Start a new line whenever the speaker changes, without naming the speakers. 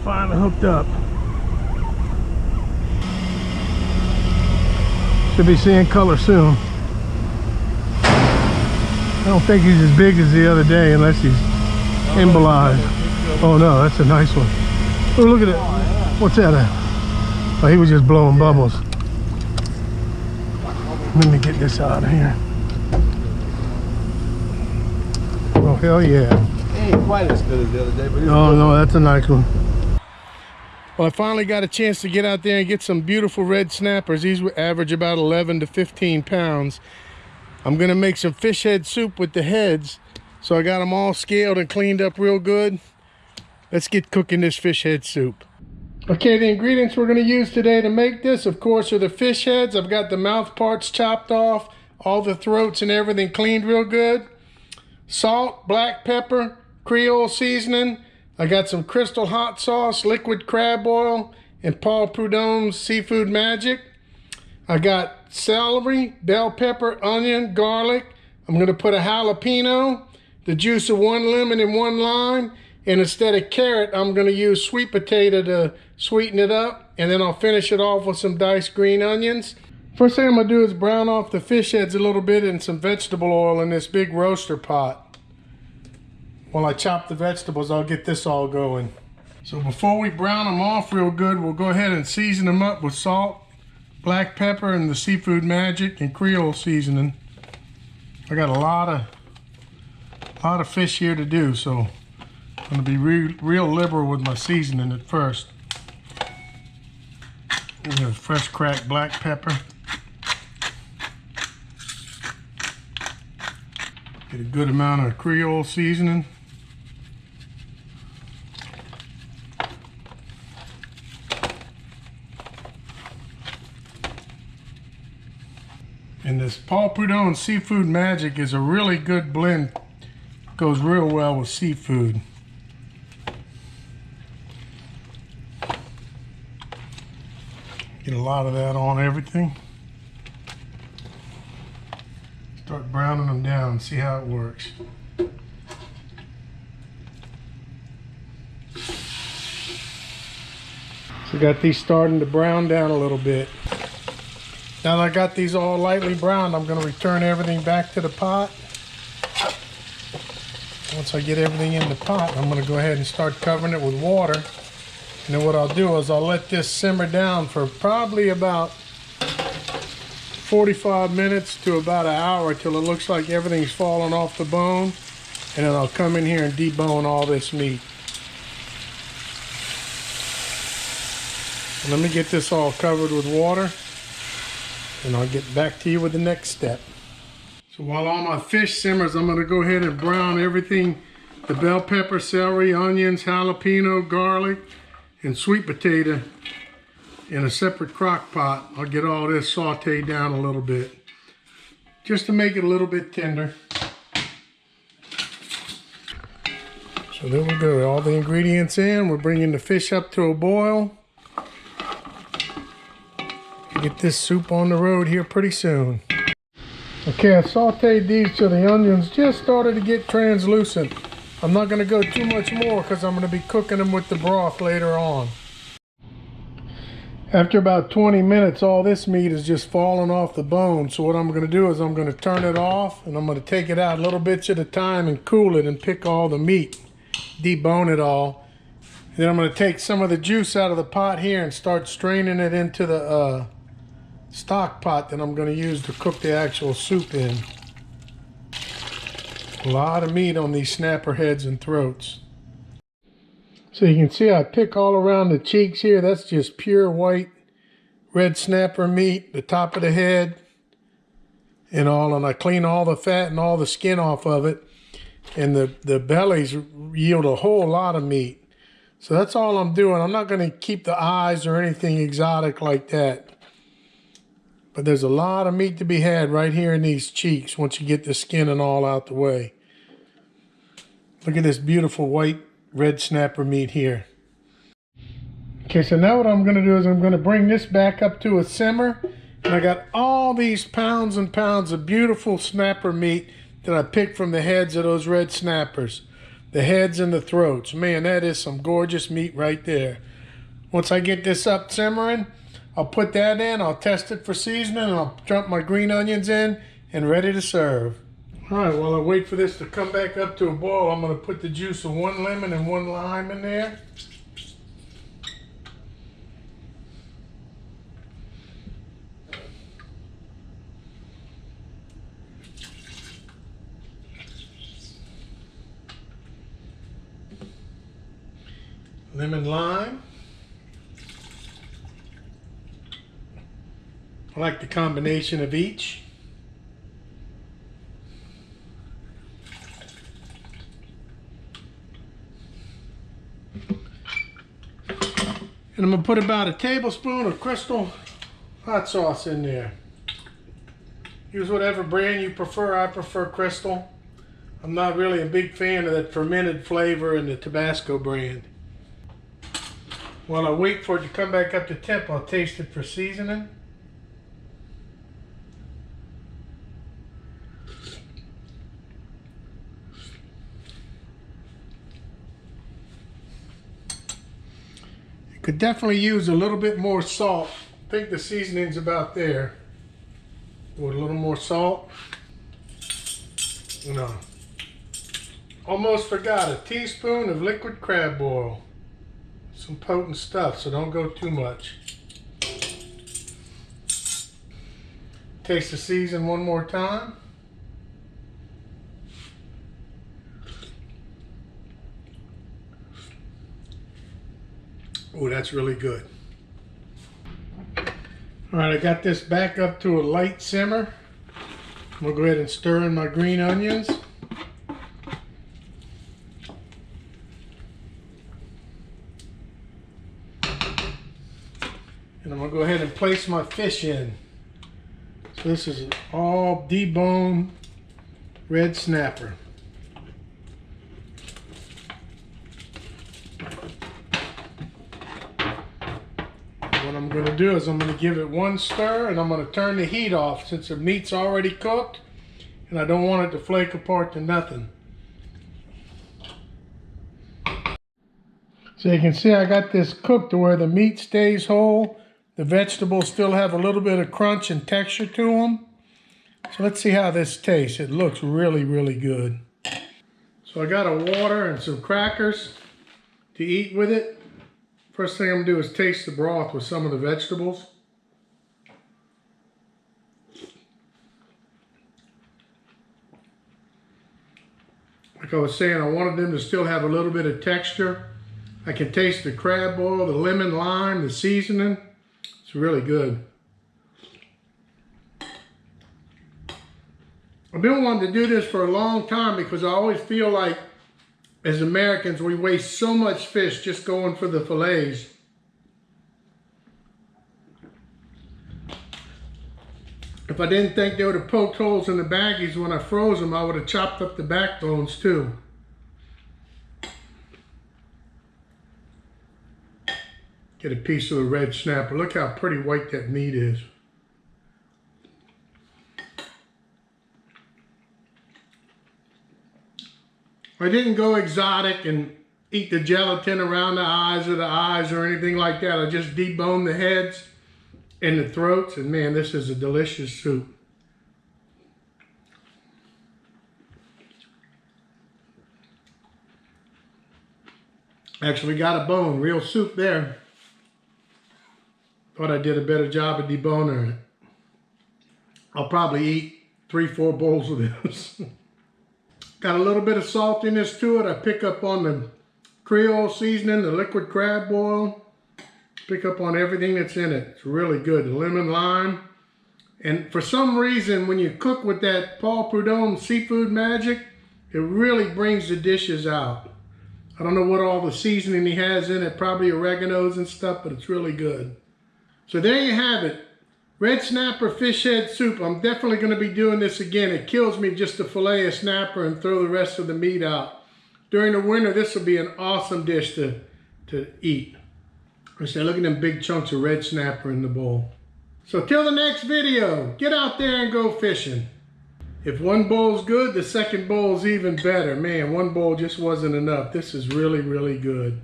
finally hooked up. Should be seeing color soon. I don't think he's as big as the other day unless he's embolized. Oh no, that's a nice one. Oh, look at it. What's that? Oh, he was just blowing bubbles. Let me get this out of here. Oh, hell yeah.
He ain't quite as good as the other day, but
oh no, that's a nice one. Well, I finally got a chance to get out there and get some beautiful red snappers. These average about 11 to 15 pounds. I'm gonna make some fish head soup with the heads. So I got them all scaled and cleaned up real good. Let's get cooking this fish head soup. Okay, the ingredients we're gonna use today to make this, of course, are the fish heads. I've got the mouth parts chopped off, all the throats and everything cleaned real good. Salt, black pepper, Creole seasoning. I got some Crystal hot sauce, liquid crab oil, and Paul Prudhomme's Seafood Magic. I got celery, bell pepper, onion, garlic. I'm gonna put a jalapeno, the juice of 1 lemon and 1 lime, and instead of carrot, I'm gonna use sweet potato to sweeten it up, and then I'll finish it off with some diced green onions. First thing I'm gonna do is brown off the fish heads a little bit in some vegetable oil in this big roaster pot. While I chop the vegetables, I'll get this all going. So before we brown them off real good, we'll go ahead and season them up with salt, black pepper, and the Seafood Magic and Creole seasoning. I got a lot of fish here to do, so I'm gonna be real liberal with my seasoning at first. We have fresh cracked black pepper. Get a good amount of Creole seasoning. And this Paul Prudhomme Seafood Magic is a really good blend. Goes real well with seafood. Get a lot of that on everything. Start browning them down and see how it works. So got these starting to brown down a little bit. Now that I got these all lightly browned, I'm going to return everything back to the pot. Once I get everything in the pot, I'm going to go ahead and start covering it with water. And then what I'll do is I'll let this simmer down for probably about 45 minutes to about an hour till it looks like everything's falling off the bone. And then I'll come in here and debone all this meat. So let me get this all covered with water, and I'll get back to you with the next step. So while all my fish simmers, I'm gonna go ahead and brown everything, the bell pepper, celery, onions, jalapeno, garlic, and sweet potato in a separate crock pot. I'll get all this sauteed down a little bit, just to make it a little bit tender. So there we go, all the ingredients in. We're bringing the fish up to a boil. Get this soup on the road here pretty soon. Okay, I sauteed these till the onions just started to get translucent. I'm not going to go too much more because I'm going to be cooking them with the broth later on. After about 20 minutes, all this meat is just falling off the bone. So what I'm going to do is I'm going to turn it off, and I'm going to take it out little bits at a time and cool it and pick all the meat, debone it all. And then I'm going to take some of the juice out of the pot here and start straining it into the stock pot that I'm going to use to cook the actual soup in. A lot of meat on these snapper heads and throats. So you can see I pick all around the cheeks here. That's just pure white red snapper meat, the top of the head and all, and I clean all the fat and all the skin off of it, and the bellies yield a whole lot of meat. So that's all I'm doing. I'm not going to keep the eyes or anything exotic like that. But there's a lot of meat to be had right here in these cheeks once you get the skin and all out the way. Look at this beautiful white red snapper meat here. Okay, so now what I'm going to do is I'm going to bring this back up to a simmer. And I got all these pounds and pounds of beautiful snapper meat that I picked from the heads of those red snappers. the heads and the throats. Man, that is some gorgeous meat right there. Once I get this up simmering, I'll put that in, I'll test it for seasoning, and I'll dump my green onions in and ready to serve. All right, while I wait for this to come back up to a boil, I'm gonna put the juice of 1 lemon and 1 lime in there. Lemon lime. I like the combination of each. And I'm gonna put about a tablespoon of Crystal hot sauce in there. Use whatever brand you prefer. I prefer Crystal. I'm not really a big fan of that fermented flavor in the Tabasco brand. While I wait for it to come back up to temp, I'll taste it for seasoning. You could definitely use a little bit more salt. I think the seasoning's about there. With a little more salt. No. Almost forgot, a teaspoon of liquid crab oil. Some potent stuff, so don't go too much. Taste the season one more time. Oh, that's really good. All right, I got this back up to a light simmer. I'm gonna go ahead and stir in my green onions. And I'm gonna go ahead and place my fish in. So this is an all deboned red snapper. What I'm gonna do is I'm gonna give it one stir and I'm gonna turn the heat off since the meat's already cooked and I don't want it to flake apart to nothing. So you can see I got this cooked to where the meat stays whole. The vegetables still have a little bit of crunch and texture to them. So let's see how this tastes. It looks really, really good. So I got a water and some crackers to eat with it. First thing I'm gonna do is taste the broth with some of the vegetables. Like I was saying, I wanted them to still have a little bit of texture. I can taste the crab oil, the lemon lime, the seasoning. It's really good. I've been wanting to do this for a long time because I always feel like as Americans we waste so much fish just going for the fillets. If I didn't think they would have poked holes in the baggies when I froze them, I would have chopped up the backbones too. Get a piece of the red snapper. Look how pretty white that meat is. I didn't go exotic and eat the gelatin around the eyes or anything like that. I just deboned the heads and the throats, and man, this is a delicious soup. Actually got a bone, real soup there. Thought I did a better job of deboning it. I'll probably eat 3-4 bowls of this. Got a little bit of saltiness to it. I pick up on the Creole seasoning, the liquid crab oil. Pick up on everything that's in it. It's really good. The lemon lime. And for some reason, when you cook with that Paul Prudhomme seafood magic, it really brings the dishes out. I don't know what all the seasoning he has in it, probably oreganos and stuff, but it's really good. So there you have it. Red snapper fish head soup. I'm definitely going to be doing this again. It kills me just to fillet a snapper and throw the rest of the meat out. During the winter, this will be an awesome dish to eat. I say, look at them big chunks of red snapper in the bowl. So till the next video, get out there and go fishing. If one bowl's good, the second bowl's even better. Man, one bowl just wasn't enough. This is really, really good.